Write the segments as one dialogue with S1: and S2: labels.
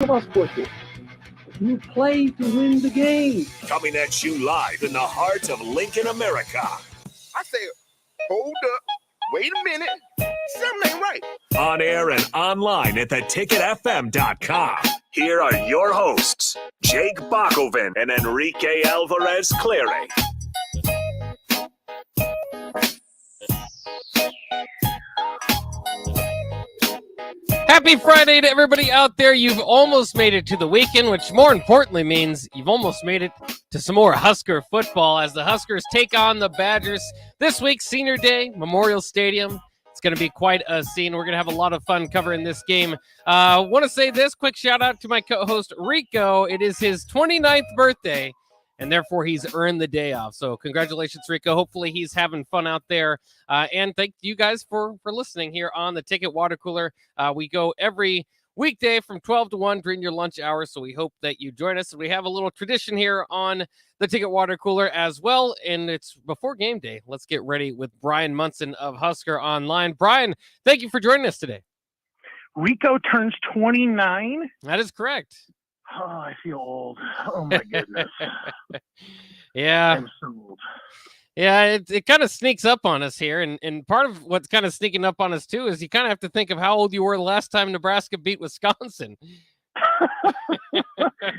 S1: Football sports here. You play to win the game.
S2: Coming at you live in the heart of Lincoln, America.
S3: I said, hold up, wait a minute, something ain't right.
S2: On air and online at theticketfm.com. Here are your hosts, Jake Bakoven and Enrique Alvarez Clary.
S4: Happy Friday to everybody out there. You've almost made it to the weekend, which more importantly means you've almost made it to some more Husker football as the Huskers take on the Badgers. This week, Senior Day, Memorial Stadium. It's going to be quite a scene. We're going to have a lot of fun covering this game. Want to say this quick shout out to my co-host Rico. It is his 29th birthday, and therefore he's earned the day off. So congratulations, Rico. Hopefully he's having fun out there. And thank you guys for listening here on the Ticket Water Cooler. We go every weekday from 12 to 1 during your lunch hour, so we hope that you join us. We have a little tradition here on the Ticket Water Cooler as well, and it's before game day. Let's get ready with Brian Munson of Husker Online. Brian, thank you for joining us today.
S5: Rico turns 29?
S4: That is correct.
S5: Oh, I feel old. Oh, my goodness.
S4: Yeah.
S5: I'm so old.
S4: Yeah, it kind of sneaks up on us here. And part of what's kind of sneaking up on us, too, is you kind of have to think of how old you were the last time Nebraska beat Wisconsin.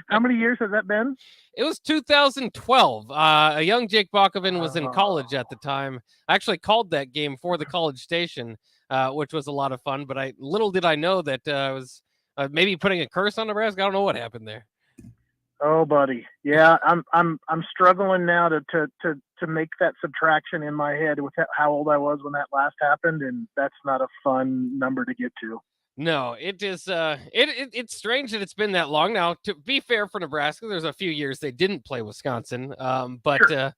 S5: How many years has that been?
S4: It was 2012. A young Jake Bakoven was in college at the time. I actually called that game for the College Station, which was a lot of fun. But little did I know that I was maybe putting a curse on Nebraska. I don't know what happened there.
S5: Oh, buddy. Yeah, I'm struggling now to make that subtraction in my head with how old I was when that last happened, and that's not a fun number to get to.
S4: No, it is. It's strange that it's been that long now. To be fair for Nebraska, there's a few years they didn't play Wisconsin, but
S5: Sure.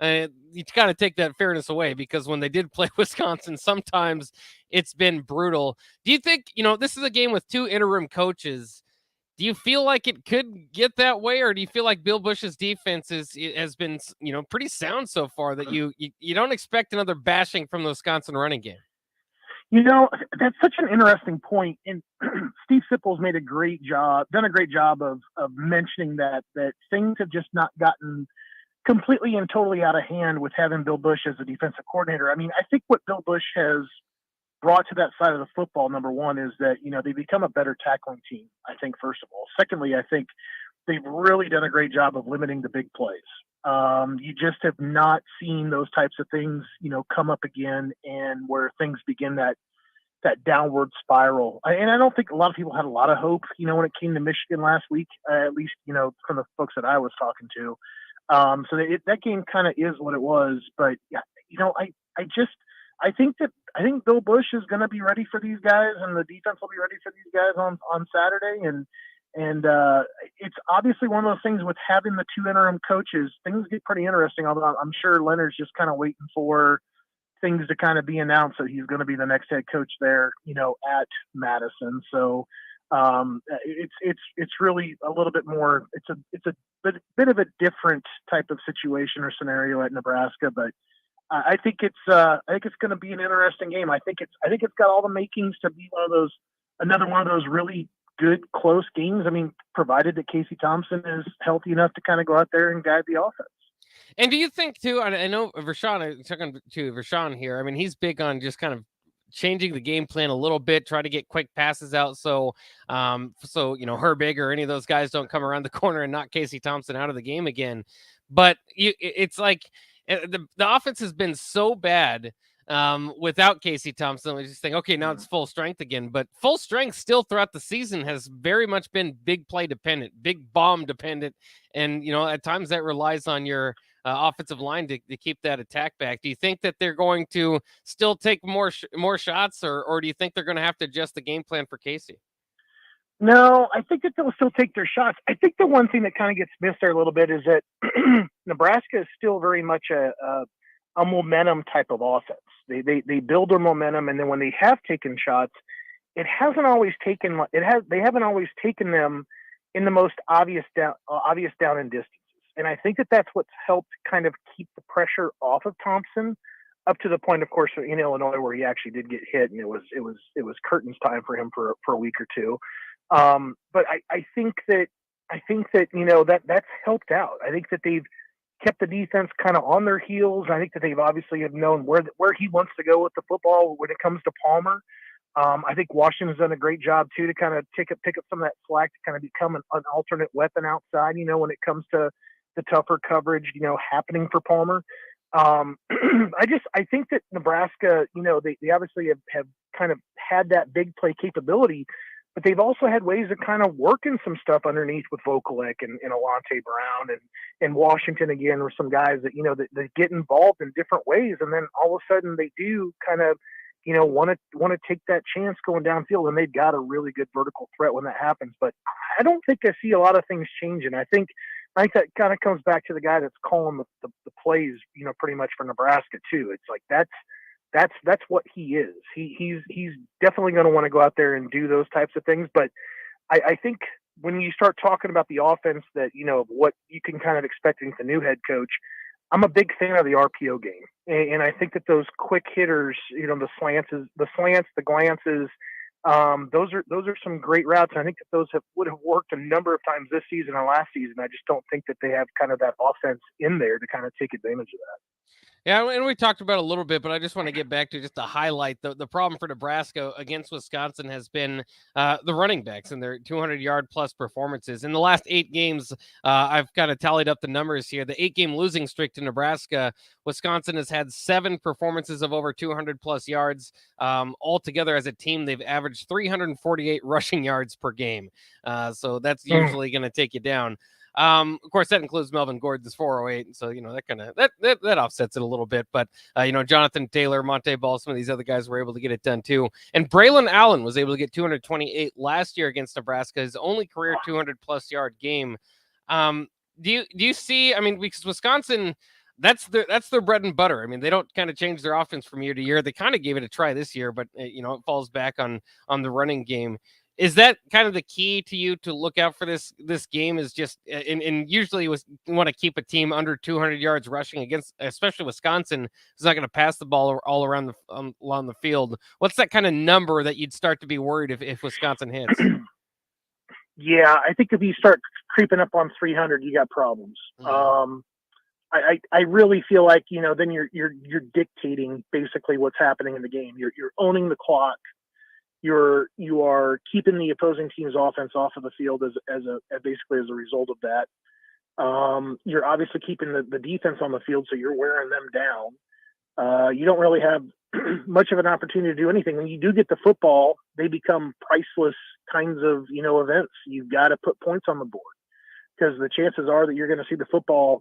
S4: you kind of take that fairness away because when they did play Wisconsin, sometimes it's been brutal. Do you think this is a game with two interim coaches? Do you feel like it could get that way, or do you feel like Bill Bush's defense has been pretty sound so far that you don't expect another bashing from the Wisconsin running game?
S5: That's such an interesting point, and Steve Sipple's done a great job of mentioning that things have just not gotten completely and totally out of hand with having Bill Bush as a defensive coordinator. I mean, I think what Bill Bush has brought to that side of the football, number one, is that, they become a better tackling team, I think, first of all. Secondly, I think they've really done a great job of limiting the big plays. You just have not seen those types of things, come up again, and where things begin that downward spiral. And I don't think a lot of people had a lot of hope, when it came to Michigan last week, at least, from the folks that I was talking to. So that game kind of is what it was. But, yeah, I think Bill Bush is going to be ready for these guys, and the defense will be ready for these guys on Saturday. And it's obviously one of those things with having the two interim coaches, things get pretty interesting. Although I'm sure Leonard's just kind of waiting for things to kind of be announced that he's going to be the next head coach there, at Madison. So it's really a little bit more. It's a bit of a different type of situation or scenario at Nebraska, but I think it's going to be an interesting game. I think it's got all the makings to be another one of those really good close games. I mean, provided that Casey Thompson is healthy enough to kind of go out there and guide the offense.
S4: And do you think too? I know Rashawn. Talking to Rashawn here. I mean, he's big on just kind of changing the game plan a little bit, try to get quick passes out so Herbig or any of those guys don't come around the corner and knock Casey Thompson out of the game again. But it's like the offense has been so bad without Casey Thompson. We just think, okay, now it's full strength again. But full strength still throughout the season has very much been big play dependent, big bomb dependent. And, at times that relies on your offensive line to keep that attack back. Do you think that they're going to still take more shots, or do you think they're going to have to adjust the game plan for Casey?
S5: No, I think that they'll still take their shots. I think the one thing that kind of gets missed there a little bit is that Nebraska is still very much a momentum type of offense. They build their momentum, and then when they have taken shots, they haven't always taken them in the most obvious down and distances. And I think that that's what's helped kind of keep the pressure off of Thompson up to the point, of course, in Illinois where he actually did get hit, and it was curtains time for him for a week or two. But I think that that's helped out. I think that they've kept the defense kind of on their heels. I think that they've obviously have known where he wants to go with the football when it comes to Palmer. I think Washington's done a great job too to kind of pick up some of that slack to kind of become an alternate weapon outside. When it comes to the tougher coverage, happening for Palmer. I think that Nebraska, they obviously have kind of had that big play capability, but they've also had ways of kind of working some stuff underneath with Vokalek and Alante Brown and Washington again, with some guys that get involved in different ways, and then all of a sudden they do kind of want to take that chance going downfield, and they've got a really good vertical threat when that happens. But I don't think I see a lot of things changing. I think that kind of comes back to the guy that's calling the plays, pretty much for Nebraska too. It's like that's what he is. He's definitely going to want to go out there and do those types of things. But I think when you start talking about the offense that, what you can kind of expect with the new head coach, I'm a big fan of the RPO game. And I think that those quick hitters, the slants, the glances, those are some great routes. And I think that those would have worked a number of times this season and last season. I just don't think that they have kind of that offense in there to kind of take advantage of that.
S4: Yeah, and we talked about it a little bit, but I just want to get back to just to highlight the problem for Nebraska against Wisconsin has been the running backs and their 200-yard plus performances. In the last 8 games, I've kind of tallied up the numbers here. The 8-game losing streak to Nebraska, Wisconsin has had 7 performances of over 200 plus yards. Altogether as a team, they've averaged 348 rushing yards per game. So that's usually going to take you down. Of course, that includes Melvin Gordon's 408, so that offsets it a little bit. But Jonathan Taylor, Monte Ball, some of these other guys were able to get it done too. And Braylon Allen was able to get 228 last year against Nebraska, his only career 200+ yard game. Do you see? I mean, because Wisconsin, that's their bread and butter. I mean, they don't kind of change their offense from year to year. They kind of gave it a try this year, but it falls back on the running game. Is that kind of the key to you to look out for this game? Is just and usually you want to keep a team under 200 yards rushing against, especially Wisconsin, who's not going to pass the ball all around along the field. What's that kind of number that you'd start to be worried if Wisconsin hits?
S5: Yeah, I think if you start creeping up on 300, you got problems. Mm-hmm. I really feel like then you're dictating basically what's happening in the game. You're owning the clock. You are keeping the opposing team's offense off of the field as a result of that. You're obviously keeping the defense on the field, so you're wearing them down. You don't really have much of an opportunity to do anything. When you do get the football, they become priceless kinds of events. You've got to put points on the board because the chances are that you're going to see the football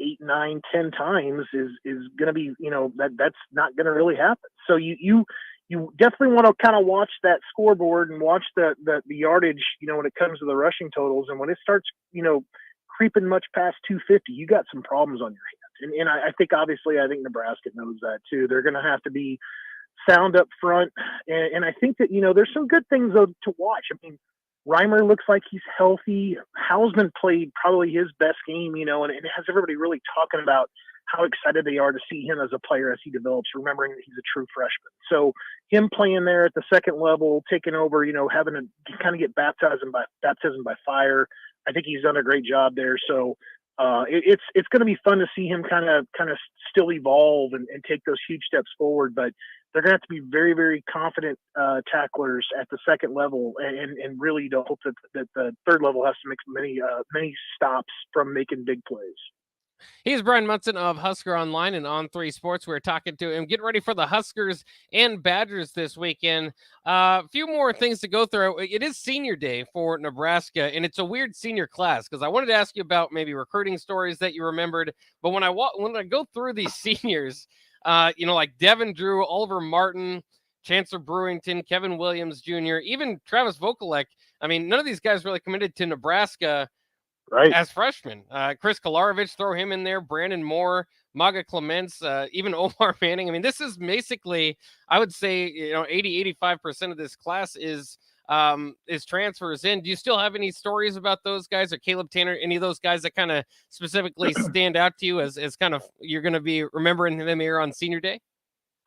S5: 8, 9, 10 times is going to be that's not going to really happen. So you definitely want to kind of watch that scoreboard and watch the yardage, when it comes to the rushing totals. And when it starts, creeping much past 250, you got some problems on your hands. And I think Nebraska knows that too. They're going to have to be sound up front. And I think that, there's some good things though to watch. I mean, Reimer looks like he's healthy. Hausman played probably his best game, and it has everybody really talking about how excited they are to see him as a player as he develops, remembering that he's a true freshman. So him playing there at the second level, taking over, having to kind of get baptism by fire. I think he's done a great job there. So it's going to be fun to see him kind of still evolve and take those huge steps forward. But they're going to have to be very, very confident tacklers at the second level, and really to hope that the third level has to make many stops from making big plays.
S4: He's Brian Munson of Husker Online and On3 Sports. We're talking to him, getting ready for the Huskers and Badgers this weekend. A few more things to go through. It is senior day for Nebraska, and it's a weird senior class because I wanted to ask you about maybe recruiting stories that you remembered. But when I go through these seniors, like Devin Drew, Oliver Martin, Chancellor Brewington, Kevin Williams Jr., even Travis Vokalek. I mean, none of these guys really committed to Nebraska. Right. As freshmen. Chris Kolarovich, throw him in there, Brandon Moore, Maga Clements, even Omar Manning. I mean, this is basically, I would say, 80-85% of this class is transfers in. Do you still have any stories about those guys, or Caleb Tanner, any of those guys that kind of specifically stand out to you as kind of you're going to be remembering them here on senior day?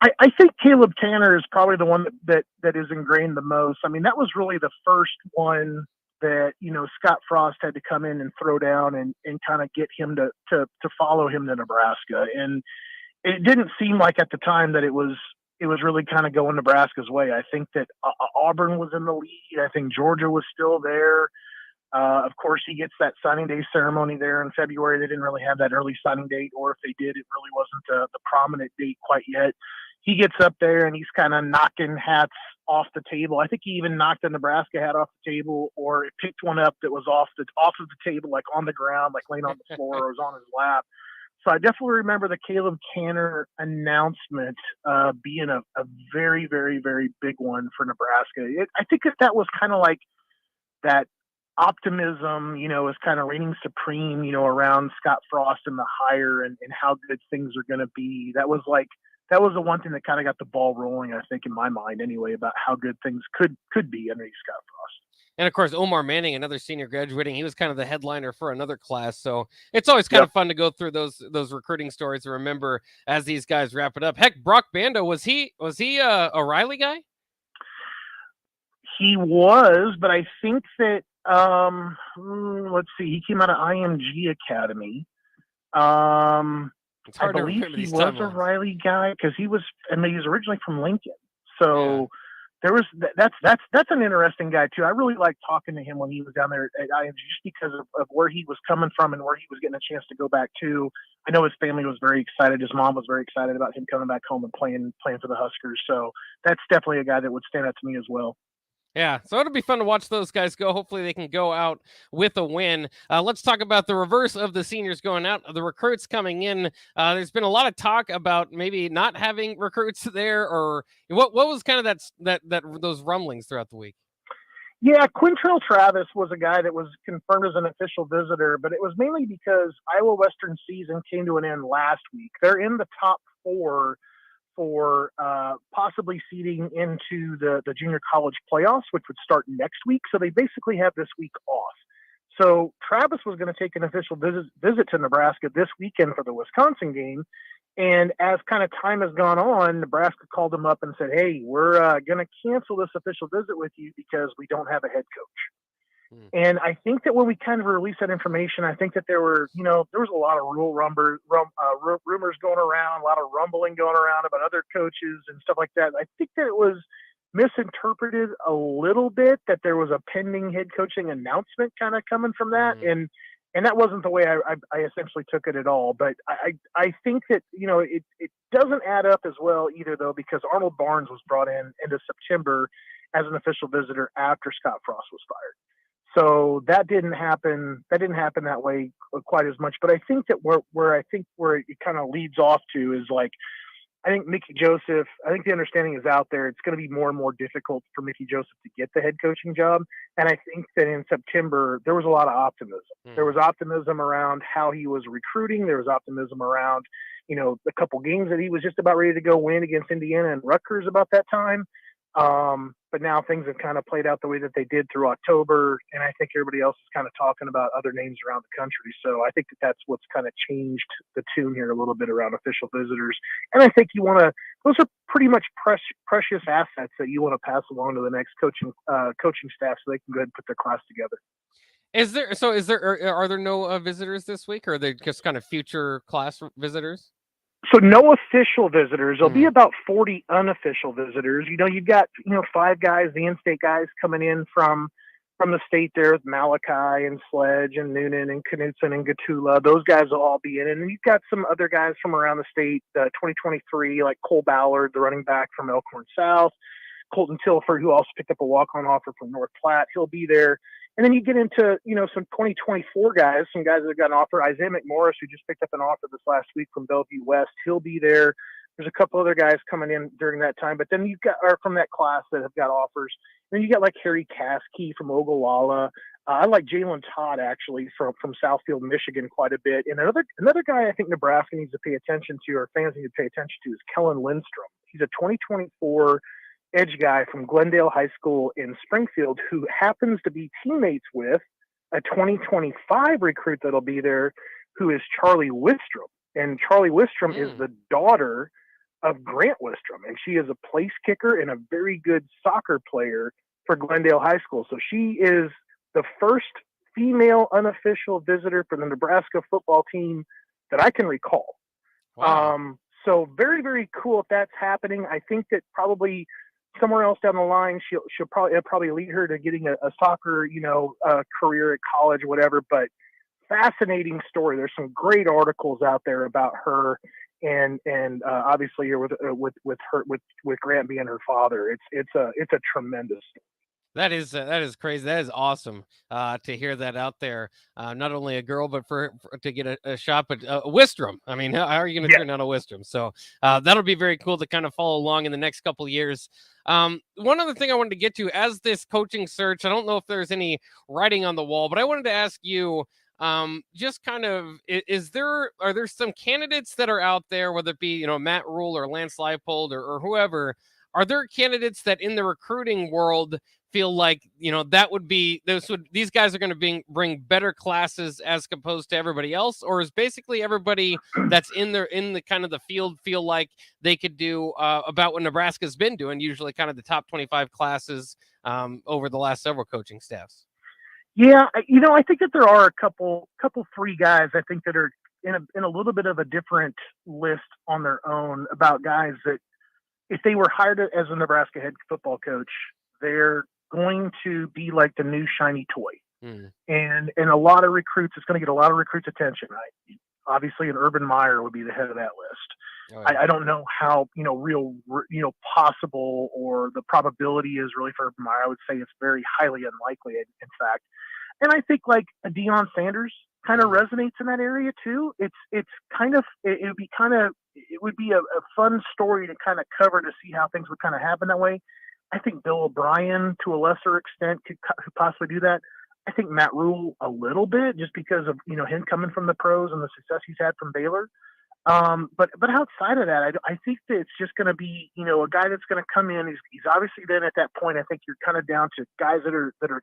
S5: I think Caleb Tanner is probably the one that is ingrained the most. I mean, that was really the first one that, Scott Frost had to come in and throw down and kind of get him to follow him to Nebraska. And it didn't seem like at the time that it was really kind of going Nebraska's way. I think that Auburn was in the lead. I think Georgia was still there. Of course, he gets that signing day ceremony there in February. They didn't really have that early signing date, or if they did, it really wasn't the prominent date quite yet. He gets up there and he's kind of knocking hats off the table. I think he even knocked the Nebraska hat off the table, or picked one up that was off of the table, like on the ground, like laying on the floor, or was on his lap. So I definitely remember the Caleb Tanner announcement being a very, very, very big one for Nebraska. I think that was kind of like that optimism, is kind of reigning supreme, around Scott Frost and the hire and how good things are going to be. That was the one thing that kind of got the ball rolling, I think, in my mind anyway, about how good things could be underneath Scott Frost.
S4: And of course, Omar Manning, another senior graduating, he was kind of the headliner for another class. So it's always kind of fun to go through those recruiting stories and remember as these guys wrap it up. Heck, Brock Bando, was he a Riley guy?
S5: He was, but I think that let's see, he came out of IMG Academy. I believe he was a Riley guy because he was originally from Lincoln. So there was that's an interesting guy too. I really liked talking to him when he was down there at IMG, just because of where he was coming from and where he was getting a chance to go back to. I know his family was very excited. His mom was very excited about him coming back home and playing for the Huskers. So that's definitely a guy that would stand out to me as well.
S4: Yeah, so it'll be fun to watch those guys go. Hopefully they can go out with a win. Let's talk about the reverse of the seniors going out, the recruits coming in. There's been a lot of talk about maybe not having recruits there, or what was kind of that those rumblings throughout the week?
S5: Yeah, Quintrell Travis was a guy that was confirmed as an official visitor, but it was mainly because Iowa Western season came to an end last week. They're in the top 4 for possibly seeding into the junior college playoffs, which would start next week. So they basically have this week off. So Travis was going to take an official visit to Nebraska this weekend for the Wisconsin game. And as kind of time has gone on, Nebraska called him up and said, hey, we're going to cancel this official visit with you because we don't have a head coach. And I think that when we kind of released that information, I think that there was a lot of rumors going around, a lot of rumbling going around about other coaches and stuff like that. I think that it was misinterpreted a little bit, that there was a pending head coaching announcement kind of coming from that. And that wasn't the way I essentially took it at all. But I think that, it doesn't add up as well either, though, because Arnold Barnes was brought in into September as an official visitor after Scott Frost was fired. So that didn't happen. That didn't happen that way quite as much. But I think that where it kind of leads off to is, like, I think Mickey Joseph, I think the understanding is out there, it's going to be more and more difficult for Mickey Joseph to get the head coaching job. And I think that in September, there was a lot of optimism. There was optimism around how he was recruiting. There was optimism around, the couple games that he was just about ready to go win against Indiana and Rutgers about that time. But now things have kind of played out the way that they did through October, and I think everybody else is kind of talking about other names around the country. So I think that that's what's kind of changed the tune here a little bit around official visitors. And I think those are pretty much precious assets that you want to pass along to the next coaching staff so they can go ahead and put their class together.
S4: Are there no visitors this week, or are they just kind of future class visitors?
S5: So no official visitors. There'll be about 40 unofficial visitors. You've got 5 guys, the in-state guys coming in from the state there with Malachi and Sledge and Noonan and Knutson and Gatula. Those guys will all be in. And then you've got some other guys from around the state, 2023, like Cole Ballard, the running back from Elkhorn South, Colton Tilford, who also picked up a walk-on offer from North Platte. He'll be there. And then you get into, some 2024 guys, some guys that have got an offer. Isaiah McMorris, who just picked up an offer this last week from Bellevue West, he'll be there. There's a couple other guys coming in during that time. But then you've got, or from that class that have got offers. And then you got like Harry Caskey from Ogallala. I like Jalen Todd, actually, from Southfield, Michigan, quite a bit. And another guy I think Nebraska needs to pay attention to, or fans need to pay attention to, is Kellen Lindstrom. He's a 2024 edge guy from Glendale High School in Springfield, who happens to be teammates with a 2025 recruit that'll be there, who is Charlie Wistrom. And Charlie Wistrom is the daughter Grant Wistrom, and she is a place kicker and a very good soccer player for Glendale High School. So she is the first female unofficial visitor for the Nebraska football team that I can recall.
S4: Wow.
S5: So very, very cool if that's happening. I think that probably somewhere else down the line, it'll probably lead her to getting a soccer, career at college or whatever. But fascinating story. There's some great articles out there about her, and obviously here with Grant being her father, it's a tremendous.
S4: That is crazy. That is awesome to hear that out there. Not only a girl, but for to get a shot, but Wistrom. I mean, how are you going to turn down a Wistrom? So that'll be very cool to kind of follow along in the next couple of years. One other thing I wanted to get to as this coaching search, I don't know if there's any writing on the wall, but I wanted to ask you, just kind of, are there some candidates that are out there, whether it be, Matt Rule or Lance Leipold or whoever, are there candidates that in the recruiting world feel like, these guys are going to bring better classes as opposed to everybody else? Or is basically everybody that's in the kind of the field feel like they could do about what Nebraska's been doing, usually kind of the top 25 classes over the last several coaching staffs?
S5: Yeah, I think that there are a couple 3 guys I think that are in a little bit of a different list on their own about guys that if they were hired as a Nebraska head football coach, they're going to be like the new shiny toy. And a lot of recruits, it's going to get a lot of recruits' attention. Obviously, an Urban Meyer would be the head of that list. Oh, yeah. I don't know how, real, possible or the probability is really for Urban Meyer. I would say it's very highly unlikely, in fact. And I think like a Deion Sanders kind of resonates in that area too. It would be a fun story to kind of cover to see how things would kind of happen that way. I think Bill O'Brien to a lesser extent could possibly do that. I think Matt Rule a little bit just because of, him coming from the pros and the success he's had from Baylor. But outside of that, I think that it's just going to be, a guy that's going to come in. He's obviously then at that point, I think you're kind of down to guys that are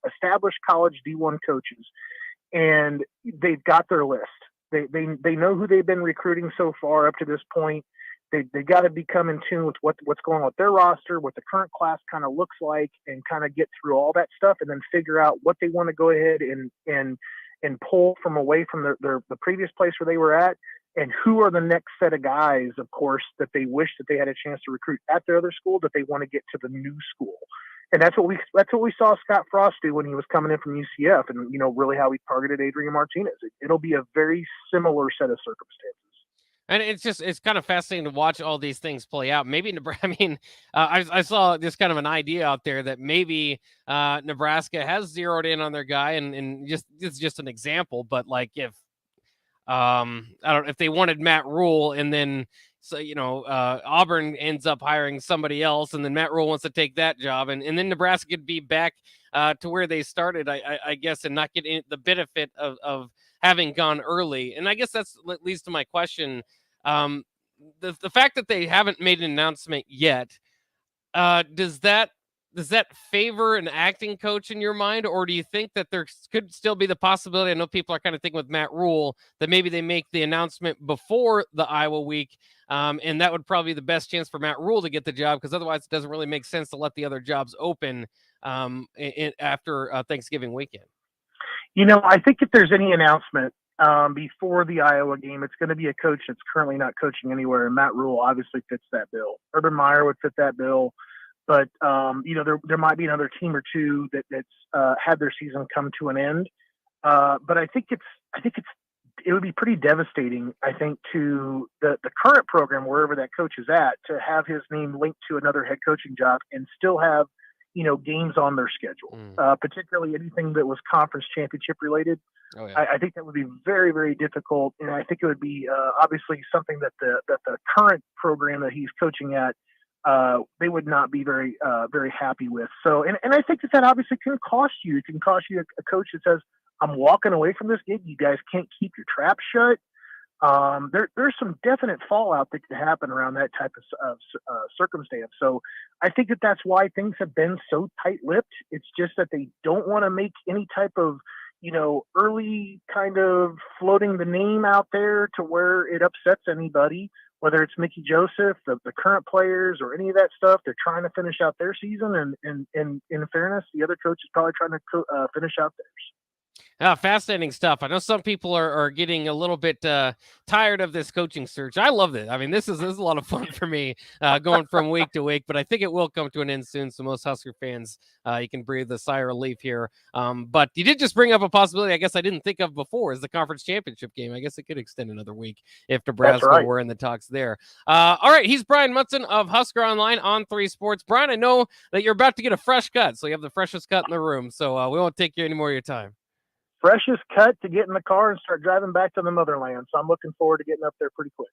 S5: established college D1 coaches, and they've got their list. They know who they've been recruiting so far up to this point. They got to become in tune with what's going on with their roster, what the current class kind of looks like, and kind of get through all that stuff, and then figure out what they want to go ahead and pull from away from the previous place where they were at, and who are the next set of guys, of course, that they wish that they had a chance to recruit at their other school that they want to get to the new school. And that's what we saw Scott Frost do when he was coming in from UCF, and really how he targeted Adrian Martinez. It'll be a very similar set of circumstances.
S4: And it's kind of fascinating to watch all these things play out. Maybe Nebraska, I saw this kind of an idea out there that maybe Nebraska has zeroed in on their guy, and just it's just an example, but like if if they wanted Matt Rule and then Auburn ends up hiring somebody else, and then Matt Rule wants to take that job, and then Nebraska could be back to where they started, I guess, and not get the benefit of having gone early. And I guess that's leads to my question. The fact that they haven't made an announcement yet, does that favor an acting coach in your mind, or do you think that there could still be the possibility? I know people are kind of thinking with Matt Rule that maybe they make the announcement before the Iowa week, and that would probably be the best chance for Matt Rule to get the job, because otherwise it doesn't really make sense to let the other jobs open after Thanksgiving weekend.
S5: I think if there's any announcement before the Iowa game, it's going to be a coach that's currently not coaching anywhere, and Matt Rule obviously fits that bill. Urban Meyer would fit that bill, but there might be another team or two that's had their season come to an end. But I think it would be pretty devastating, I think, to the current program, wherever that coach is at, to have his name linked to another head coaching job and still have games on their schedule, particularly anything that was conference championship related. Oh, yeah. I think that would be very, very difficult. And I think it would be obviously something that the current program that he's coaching at, they would not be very, very happy with. So, and I think that obviously can cost you. It can cost you a coach that says, I'm walking away from this gig. You guys can't keep your trap shut. There's some definite fallout that could happen around that type of circumstance. So I think that's why things have been so tight-lipped. It's just that they don't want to make any type of, early kind of floating the name out there to where it upsets anybody, whether it's Mickey Joseph, the current players, or any of that stuff, they're trying to finish out their season. And in fairness, the other coach is probably trying to finish out theirs.
S4: Fascinating stuff. I know some people are getting a little bit tired of this coaching search. I love it. I mean, this is a lot of fun for me going from week to week, but I think it will come to an end soon. So most Husker fans, you can breathe a sigh of relief here. But you did just bring up a possibility I guess I didn't think of before, is the conference championship game. I guess it could extend another week if Nebraska were in the talks there. All right, he's Brian Munson of Husker Online on 3 Sports. Brian, I know that you're about to get a fresh cut, so you have the freshest cut in the room. So we won't take you any more of your time.
S5: Freshest cut to get in the car and start driving back to the motherland. So I'm looking forward to getting up there pretty quick.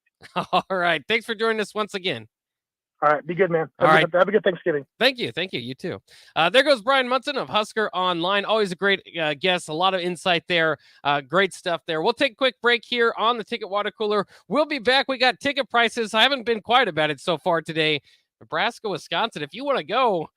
S4: All right. Thanks for joining us once again.
S5: All right. Be good, man. Have a good Thanksgiving.
S4: Thank you. You too. There goes Brian Munson of Husker Online. Always a great guest. A lot of insight there. Great stuff there. We'll take a quick break here on the Ticket Water Cooler. We'll be back. We got ticket prices. I haven't been quiet about it so far today. Nebraska, Wisconsin. If you want to go,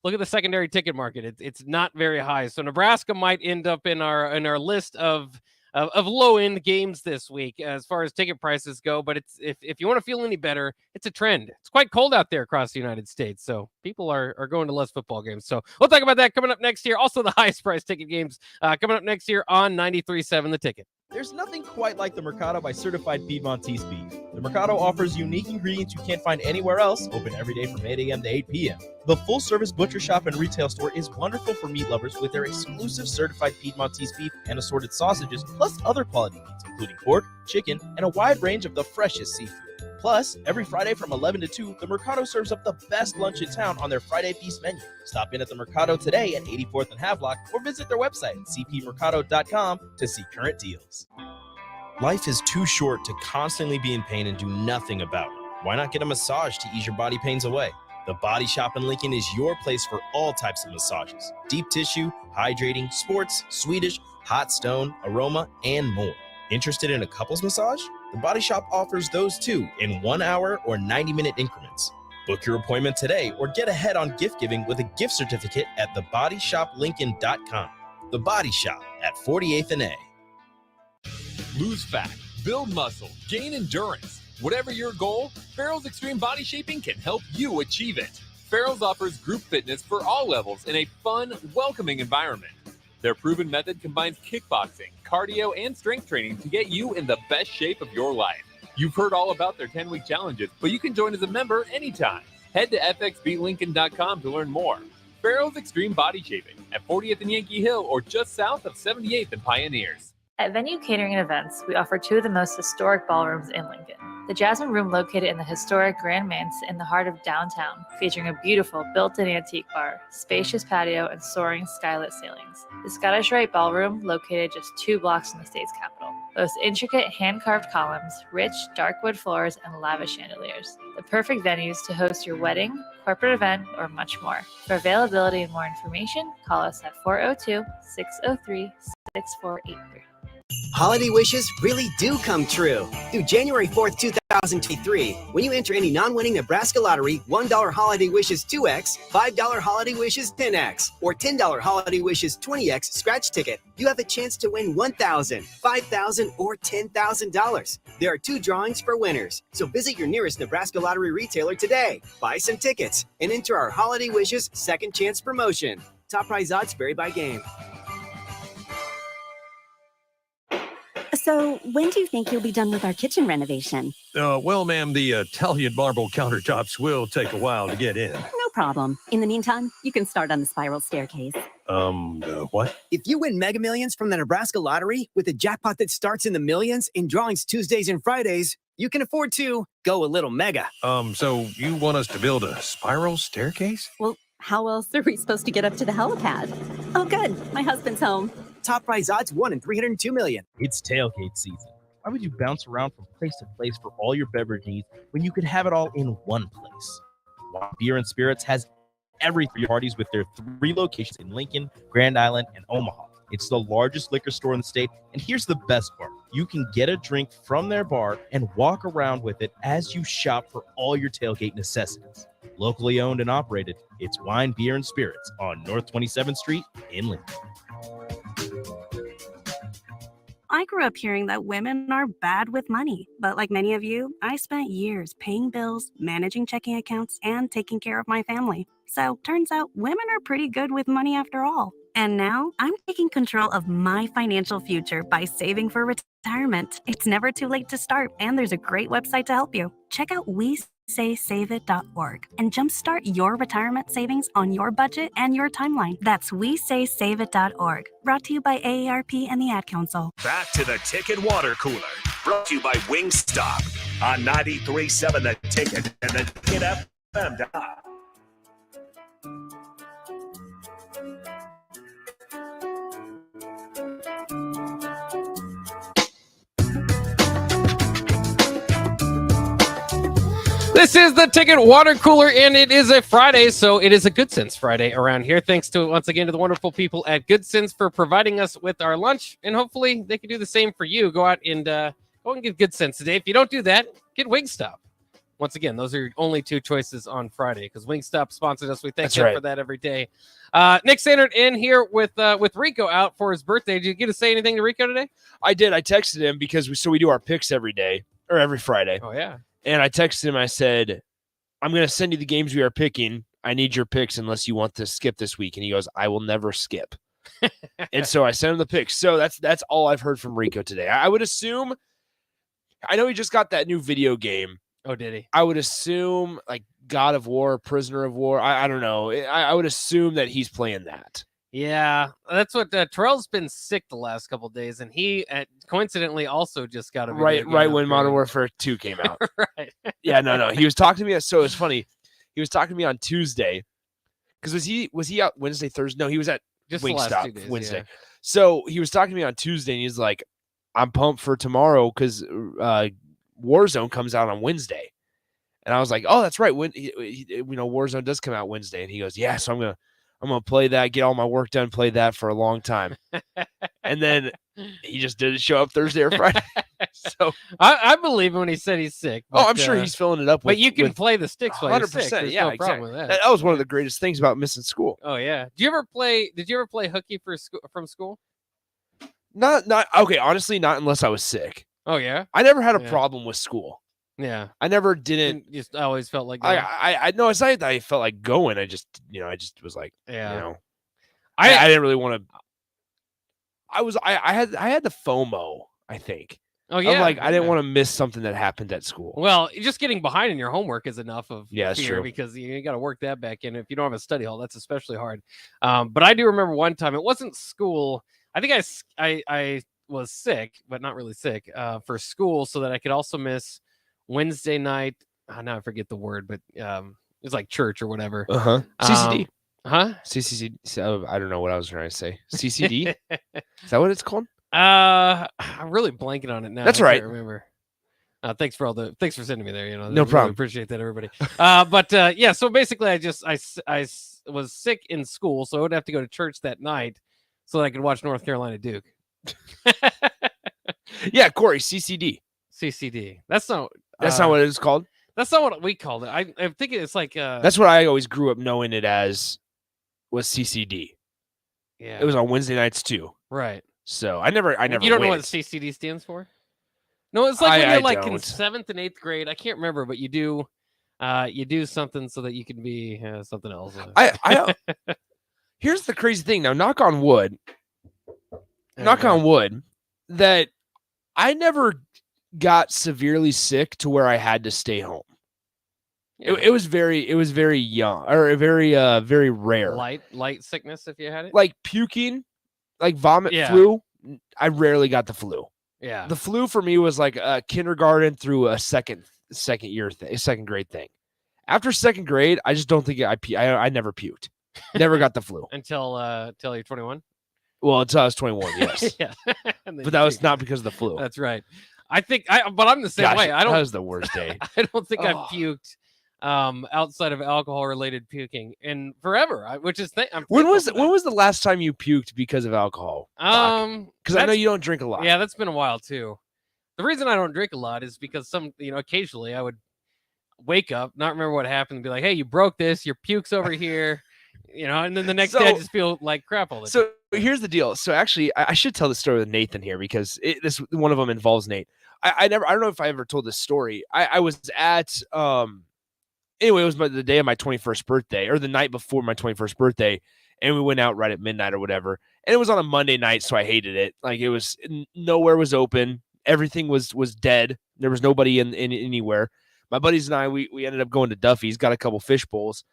S4: look at the secondary ticket market. It's not very high. So Nebraska might end up in our list of low end games this week as far as ticket prices go. But it's if you want to feel any better, it's a trend. It's quite cold out there across the United States, so people are going to less football games. So we'll talk about that coming up next year. Also, the highest price ticket games coming up next year on 93.7 The Ticket.
S6: There's nothing quite like the Mercado by Certified Piedmontese beef. The Mercado offers unique ingredients you can't find anywhere else, open every day from 8 a.m. to 8 p.m. The full-service butcher shop and retail store is wonderful for meat lovers with their exclusive Certified Piedmontese beef and assorted sausages, plus other quality meats, including pork, chicken, and a wide range of the freshest seafood. Plus, every Friday from 11 to 2, the Mercado serves up the best lunch in town on their Friday Feast menu. Stop in at the Mercado today at 84th and Havelock or visit their website at cpmercado.com to see current deals. Life is too short to constantly be in pain and do nothing about it. Why not get a massage to ease your body pains away? The Body Shop in Lincoln is your place for all types of massages. Deep tissue, hydrating, sports, Swedish, hot stone, aroma, and more. Interested in a couples massage? The Body Shop offers those too in 1 hour or 90-minute increments. Book your appointment today or get ahead on gift giving with a gift certificate at thebodyshoplincoln.com. The Body Shop at 48th and A.
S7: Lose fat, build muscle, gain endurance. Whatever your goal, Farrell's Extreme Body Shaping can help you achieve it. Farrell's offers group fitness for all levels in a fun, welcoming environment. Their proven method combines kickboxing, cardio, and strength training to get you in the best shape of your life. You've heard all about their 10-week challenges, but you can join as a member anytime. Head to fxbeatlincoln.com to learn more. Farrell's Extreme Body Shaping at 40th and Yankee Hill or just south of 78th and Pioneers.
S8: At Venue Catering and Events, we offer 2 of the most historic ballrooms in Lincoln. The Jasmine Room, located in the historic Grand Manse in the heart of downtown, featuring a beautiful built-in antique bar, spacious patio, and soaring skylit ceilings. The Scottish Rite Ballroom, located just 2 blocks from the state's capital, boasts intricate hand-carved columns, rich dark wood floors, and lavish chandeliers. The perfect venues to host your wedding, corporate event, or much more. For availability and more information, call us at 402-603-6483.
S9: Holiday wishes really do come true. Through January 4th, 2023, when you enter any non-winning Nebraska lottery, $1 Holiday Wishes 2X, $5 Holiday Wishes 10X, or $10 Holiday Wishes 20X scratch ticket, you have a chance to win $1,000, $5,000, or $10,000. There are 2 drawings for winners, so visit your nearest Nebraska lottery retailer today, buy some tickets, and enter our Holiday Wishes Second Chance promotion. Top prize odds vary by game.
S10: So, when do you think you'll be done with our kitchen renovation?
S11: Well, ma'am, the Italian marble countertops will take a while to get in.
S10: No problem. In the meantime, you can start on the spiral staircase.
S11: What?
S9: If you win Mega Millions from the Nebraska Lottery with a jackpot that starts in the millions in drawings Tuesdays and Fridays, you can afford to go a little mega.
S11: So you want us to build a spiral staircase?
S10: Well, how else are we supposed to get up to the helipad? Oh, good. My husband's home.
S9: Top prize odds 1 in 302 million.
S6: It's tailgate season. Why would you bounce around from place to place for all your beverage needs when you could have it all in one place? Wine, Beer, and Spirits has everything for parties with their 3 locations in Lincoln, Grand Island, and Omaha. It's the largest liquor store in the state, and here's the best part. You can get a drink from their bar and walk around with it as you shop for all your tailgate necessities. Locally owned and operated, it's Wine, Beer, and Spirits on North 27th Street in Lincoln.
S12: I grew up hearing that women are bad with money. But like many of you, I spent years paying bills, managing checking accounts, and taking care of my family. So turns out women are pretty good with money after all. And now I'm taking control of my financial future by saving for retirement. It's never too late to start, and there's a great website to help you. Check out WeSaySaveIt.org and jumpstart your retirement savings on your budget and your timeline. That's WeSaySaveIt.org. Brought to you by AARP and the Ad Council.
S2: Back to the Ticket Water Cooler, brought to you by Wingstop on 93.7 The Ticket and the TicketFM.com.
S4: This is the Ticket Water Cooler, and it is a Friday, so it is a Good Sense Friday around here. Thanks to once again to the wonderful people at Good Sense for providing us with our lunch, and hopefully they can do the same for you. Go out and get Good Sense today. If you don't do that, get Wingstop. Once again, those are your only two choices on Friday because Wingstop sponsored us. We thank them for that every day. Nick Sandert in here with Rico out for his birthday. Did you get to say anything to Rico today?
S13: I did. I texted him because we do our picks every day or every Friday.
S4: Oh yeah.
S13: And I texted him. I said, I'm going to send you the games we are picking. I need your picks unless you want to skip this week. And he goes, I will never skip. And so I sent him the picks. So that's all I've heard from Rico today. I would assume, I know he just got that new video game.
S4: Oh, did he?
S13: I would assume like God of War, Prisoner of War. I don't know. I would assume that he's playing that.
S4: Yeah, that's what Terrell's been sick the last couple of days, and he coincidentally also just got a
S13: right when Modern Warfare 2 came out.
S4: Right.
S13: Yeah, no. He was talking to me. So it's funny. He was talking to me on Tuesday because was he out Wednesday, Thursday? No, he was at
S4: just
S13: Wingstop Wednesday.
S4: Yeah.
S13: So he was talking to me on Tuesday, and he's like, "I'm pumped for tomorrow because Warzone comes out on Wednesday." And I was like, "Oh, that's right. When Warzone does come out Wednesday." And he goes, "Yeah, so I'm gonna play that, get all my work done, play that for a long time." And then he just didn't show up Thursday or Friday. So
S4: I believe him when he said he's sick.
S13: But, I'm sure he's filling it up.
S4: But you can play the sticks while you're sick. There's
S13: yeah,
S4: no problem with that.
S13: That was one of the greatest things about missing school.
S4: Oh yeah. Did you ever play hooky from school?
S13: Not okay. Honestly, not unless I was sick.
S4: Oh yeah.
S13: I never had a problem with school.
S4: Yeah.
S13: I never didn't.
S4: I always felt like
S13: I know. It's not that I felt like going. I just was like,
S4: yeah.
S13: I didn't really want to. I had the FOMO, I think.
S4: Oh yeah.
S13: I'm like, I didn't want to miss something that happened at school.
S4: Well, just getting behind in your homework is enough of
S13: that's
S4: fear
S13: true.
S4: Because you got to work that back in. If you don't have a study hall, that's especially hard. But I do remember one time, it wasn't school. I think I was sick, but not really sick, for school, so that I could also miss Wednesday night. Now I forget the word, but it was like church or whatever.
S13: CCD.
S4: CCD.
S13: So I don't know what I was trying to say. CCD. Is that what it's called?
S4: I'm really blanking on it now.
S13: That's
S4: I
S13: right.
S4: can't remember. Thanks for sending me there.
S13: No problem.
S4: Appreciate that, everybody. But yeah. So basically, I was sick in school, so I would have to go to church that night so that I could watch North Carolina Duke.
S13: Yeah, Corey. CCD.
S4: That's not
S13: what it's called.
S4: That's not what we called it. I'm thinking it's like
S13: that's what I always grew up knowing it as, was CCD.
S4: Yeah,
S13: it was on Wednesday nights too.
S4: Right.
S13: So I never.
S4: You don't know what CCD stands for? No, it's like when you're like in 7th and 8th grade. I can't remember, but you do something so that you can be something else.
S13: Here's the crazy thing. Now, knock on wood, that I never got severely sick to where I had to stay home. Yeah. It was very young, or very rare.
S4: Light sickness if you had it.
S13: Like puking, like vomit, flu. I rarely got the flu.
S4: Yeah.
S13: The flu for me was like a kindergarten through a second grade thing. After second grade, I just don't think I never puked. Never got the flu
S4: until you're 21.
S13: Well, until I was 21, yes.
S4: Yeah.
S13: But that was not because of the flu.
S4: That's right. But I'm the same way.
S13: That was the worst day.
S4: I don't think I've puked outside of alcohol-related puking in forever. Which is
S13: when was the last time you puked because of alcohol? Because I know you don't drink a lot.
S4: Yeah, that's been a while too. The reason I don't drink a lot is because occasionally I would wake up, not remember what happened, and be like, "Hey, you broke this. Your puke's over here." And then the next day I just feel like crap all the time.
S13: So here's the deal. So actually, I should tell the story with Nathan here because this one of them involves Nate. I don't know if I ever told this story. I was at anyway, it was the day of my 21st birthday or the night before my 21st birthday, and we went out right at midnight or whatever. And it was on a Monday night, so I hated it. Like it was nowhere was open, everything was dead. There was nobody in anywhere. My buddies and I we ended up going to Duffy's, got a couple fish bowls,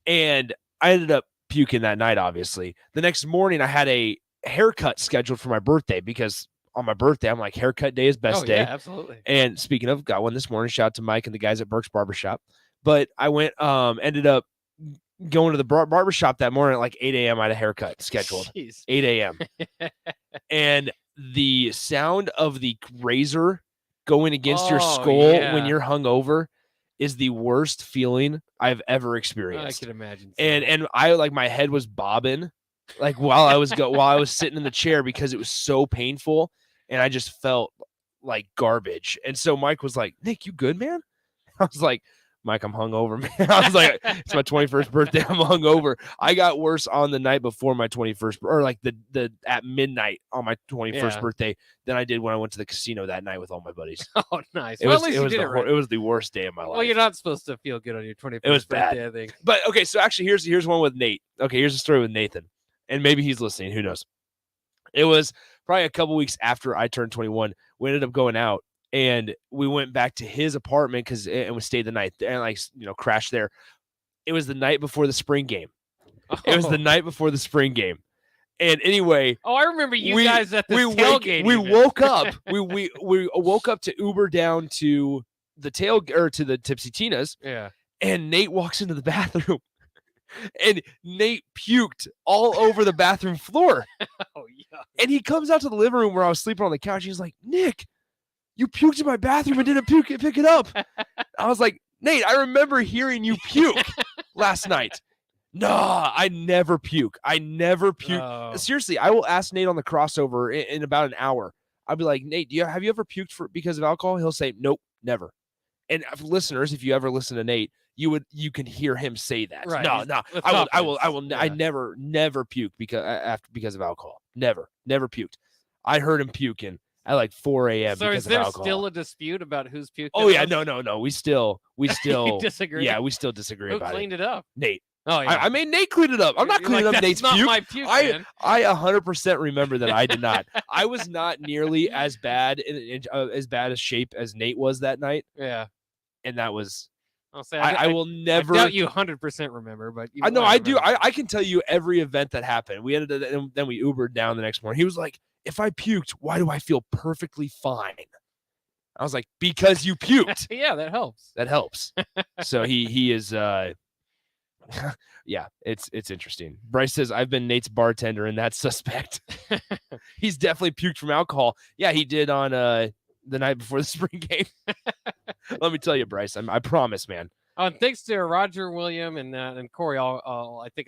S13: and I ended up puking that night. Obviously, the next morning I had a haircut scheduled for my birthday because on my birthday I'm like haircut day is best day.
S4: Yeah, absolutely.
S13: And speaking of, got one this morning. Shout out to Mike and the guys at Burke's Barbershop. But I went, ended up going to the barbershop that morning at like 8 a.m. I had a haircut scheduled.
S4: Jeez.
S13: 8 a.m. And the sound of the razor going against your skull when you're hungover is the worst feeling I've ever experienced.
S4: I can imagine.
S13: And I like my head was bobbing like while I was sitting in the chair because it was so painful and I just felt like garbage. And so Mike was like, "Nick, you good, man?" I was like, "Mike, I'm hungover, man." I was like, "It's my 21st birthday. I'm hungover." I got worse on the night before my 21st, or like the at midnight on my 21st birthday than I did when I went to the casino that night with all my buddies.
S4: Oh, nice. At least you did it right.
S13: It was the worst day of my life.
S4: Well, you're not supposed to feel good on your 21st
S13: it was
S4: birthday,
S13: bad.
S4: I think.
S13: But okay, so actually here's one with Nate. Okay, here's a story with Nathan. And maybe he's listening. Who knows? It was probably a couple weeks after I turned 21. We ended up going out. And we went back to his apartment and we stayed the night and crashed there. It was the night before the spring game. It was the night before the spring game. And anyway,
S4: I remember you guys at the tailgate.
S13: We woke up. we woke up to Uber down to the to the Tipsy Tina's.
S4: Yeah.
S13: And Nate walks into the bathroom. And Nate puked all over the bathroom floor.
S4: Oh yeah.
S13: And he comes out to the living room where I was sleeping on the couch. He's like, "Nick, you puked in my bathroom and didn't pick it up." I was like, "Nate, I remember hearing you puke last night." "Nah, I never puke. I never puke."
S4: Oh.
S13: Seriously, I will ask Nate on the crossover in about an hour. I'll be like, "Nate, have you ever puked because of alcohol?" He'll say, "Nope, never." And listeners, if you ever listen to Nate, you can hear him say that.
S4: Right.
S13: No, I will.
S4: Yeah.
S13: I never puke because of alcohol. Never puked. I heard him puking at like 4 a.m.
S4: So
S13: because
S4: is there
S13: of alcohol.
S4: still a dispute about who's puking?
S13: Oh yeah, no. We still
S4: disagree.
S13: Yeah, we still disagree
S4: Who
S13: about
S4: cleaned it up?
S13: Nate.
S4: Oh yeah.
S13: I made Nate clean it up. I'm not cleaning up Nate's
S4: not
S13: puke.
S4: my puke,
S13: I
S4: man.
S13: 100% remember that I did not. I was not nearly as bad a shape as Nate was that night.
S4: Yeah.
S13: And that was.
S4: I'll say
S13: I will never.
S4: I doubt you 100% remember, but
S13: I know I do. I can tell you every event that happened. We ended up, and then we Ubered down the next morning. He was like, "If I puked, why do I feel perfectly fine?" I was like, "Because you puked."
S4: Yeah, that helps.
S13: That helps. So he is. Yeah, it's interesting. Bryce says, "I've been Nate's bartender, and that's suspect." He's definitely puked from alcohol. Yeah, he did on the night before the spring game. Let me tell you, Bryce, I promise, man.
S4: And thanks to Roger, William, and Corey, I think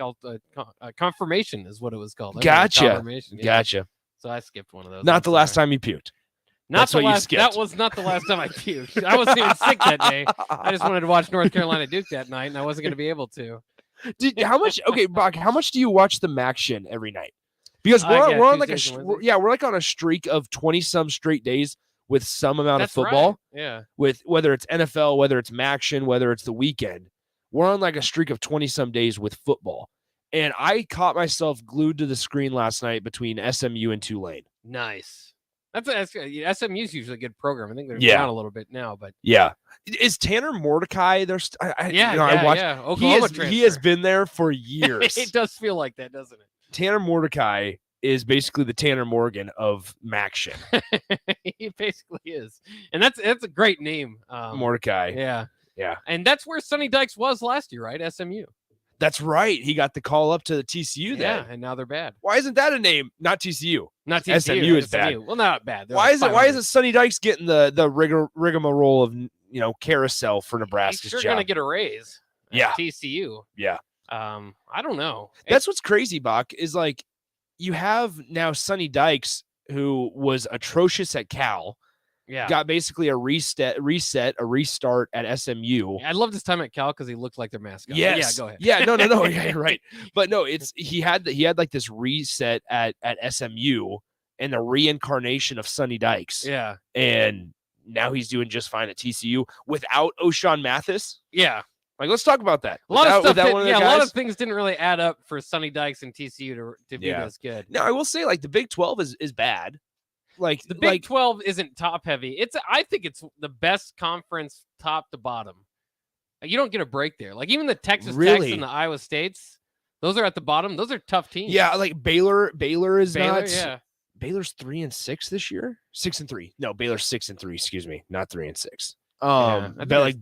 S4: confirmation is what it was called.
S13: Gotcha.
S4: Confirmation, yeah.
S13: Gotcha.
S4: So I skipped one of those.
S13: Not the last time you puked.
S4: That was not the last time I puked. I wasn't even sick that day. I just wanted to watch North Carolina Duke that night, and I wasn't going to be able to.
S13: How much? Okay, Bach, how much do you watch the MACtion every night? Because we're on like we're like on a streak of 20-some straight days with some amount of football.
S4: Right. Yeah.
S13: With whether it's NFL, whether it's MACtion, whether it's the weekend, we're on like a streak of 20-some days with football. And I caught myself glued to the screen last night between SMU and Tulane.
S4: Nice. SMU's usually a good program. I think they're down a little bit now, but
S13: yeah. Is Tanner Mordecai there? I watched.
S4: Yeah. Oklahoma
S13: he has been there for years.
S4: It does feel like that, doesn't it?
S13: Tanner Mordecai is basically the Tanner Morgan of MACtion.
S4: He basically is, and that's a great name,
S13: Mordecai.
S4: Yeah. And that's where Sonny Dykes was last year, right? SMU.
S13: That's right. He got the call up to the TCU then.
S4: Yeah, and now they're bad.
S13: Why isn't that a name? Not TCU.
S4: Not TCU.
S13: SMU is bad.
S4: Well, not bad. They're
S13: Why
S4: like
S13: isn't Sonny Dykes getting the rigmarole of carousel for Nebraska's
S4: He's sure
S13: job?
S4: Gonna get a raise. At TCU.
S13: Yeah.
S4: I don't know.
S13: That's what's crazy, Bach, is like you have now Sonny Dykes, who was atrocious at Cal.
S4: Yeah.
S13: Got basically a restart at SMU.
S4: I loved his time at Cal because he looked like their mascot.
S13: Yes.
S4: Yeah, go ahead.
S13: Yeah, no. Yeah, you're right. But no, he had like this reset at SMU and the reincarnation of Sonny Dykes.
S4: Yeah.
S13: And now he's doing just fine at TCU without O'Shawn Mathis.
S4: Yeah.
S13: Like, let's talk about that.
S4: A lot of stuff.
S13: A
S4: lot of things didn't really add up for Sonny Dykes and TCU to be this good.
S13: Now, I will say, like, the Big 12 is bad. Like
S4: the Big 12 isn't top heavy. I think it's the best conference top to bottom. You don't get a break there. Like even the Texas Techs and the Iowa States, those are at the bottom. Those are tough teams.
S13: Yeah, like Baylor is not.
S4: Yeah.
S13: Baylor's 3-6 this year. 6-3. No, Baylor's 6-3. Excuse me, not 3-6.
S4: But
S13: like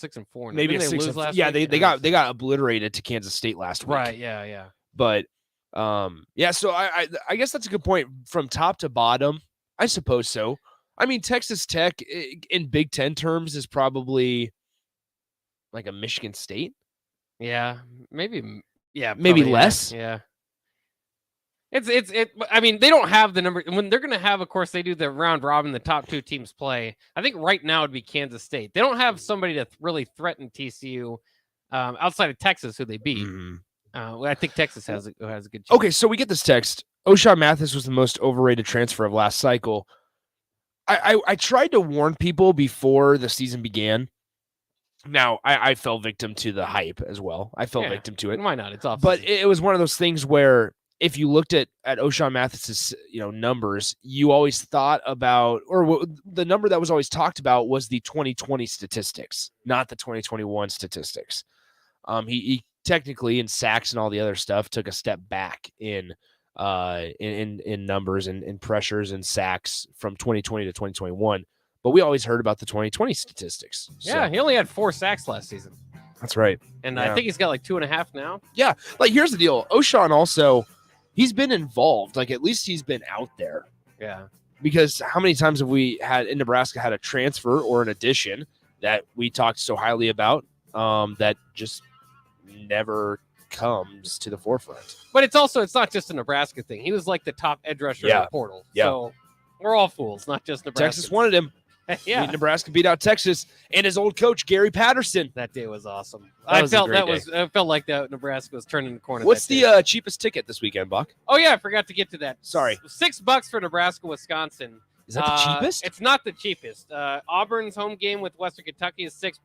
S4: 6-4.
S13: Maybe
S4: they
S13: 6.
S4: Lose last
S13: yeah,
S4: week?
S13: they got obliterated to Kansas State last week.
S4: Right. Yeah.
S13: But yeah. So I guess that's a good point. From top to bottom, I suppose so. I mean, Texas Tech in Big Ten terms is probably like a Michigan State.
S4: Yeah, maybe. Yeah,
S13: maybe less.
S4: Yeah. I mean, they don't have the number when they're going to have. Of course, they do the round robin. The top two teams play. I think right now it'd be Kansas State. They don't have somebody to really threaten TCU outside of Texas, who they beat. I think Texas has a good chance.
S13: Okay, so we get this text. O'Shawn Mathis was the most overrated transfer of last cycle. I tried to warn people before the season began. Now, I fell victim to the hype as well. I fell victim to it.
S4: Why not? It's off.
S13: But it was one of those things where if you looked at O'Shawn Mathis's numbers, you always thought about, or the number that was always talked about was the 2020 statistics, not the 2021 statistics. He technically in sacks and all the other stuff took a step back in numbers and in pressures and sacks from 2020 to 2021. But we always heard about the 2020 statistics.
S4: Yeah, he only had 4 sacks last season.
S13: That's right.
S4: And I think he's got like 2.5 now.
S13: Yeah. Like, here's the deal. O'Shawn also, he's been involved. Like, at least he's been out there.
S4: Yeah.
S13: Because how many times have we had in Nebraska had a transfer or an addition that we talked so highly about that just never comes to the forefront?
S4: But it's not just a Nebraska thing. He was like the top edge rusher in the portal.
S13: Yeah.
S4: So we're all fools, not just Nebraska.
S13: Texas wanted him.
S4: Yeah.
S13: Nebraska beat out Texas and his old coach, Gary Patterson.
S4: That day was awesome.
S13: I felt
S4: like that Nebraska was turning the corner.
S13: What's the cheapest ticket this weekend, Buck?
S4: Oh, yeah, I forgot to get to that.
S13: Sorry.
S4: $6 for Nebraska, Wisconsin.
S13: Is that the cheapest?
S4: It's not the cheapest. Auburn's home game with Western Kentucky is $6.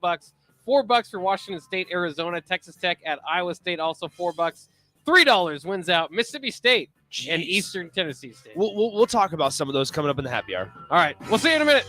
S4: $4 for Washington State, Arizona. Texas Tech at Iowa State, also $4. $3 wins out Mississippi State and Eastern Tennessee State.
S13: We'll talk about some of those coming up in the happy hour.
S4: All right. We'll see you in a minute.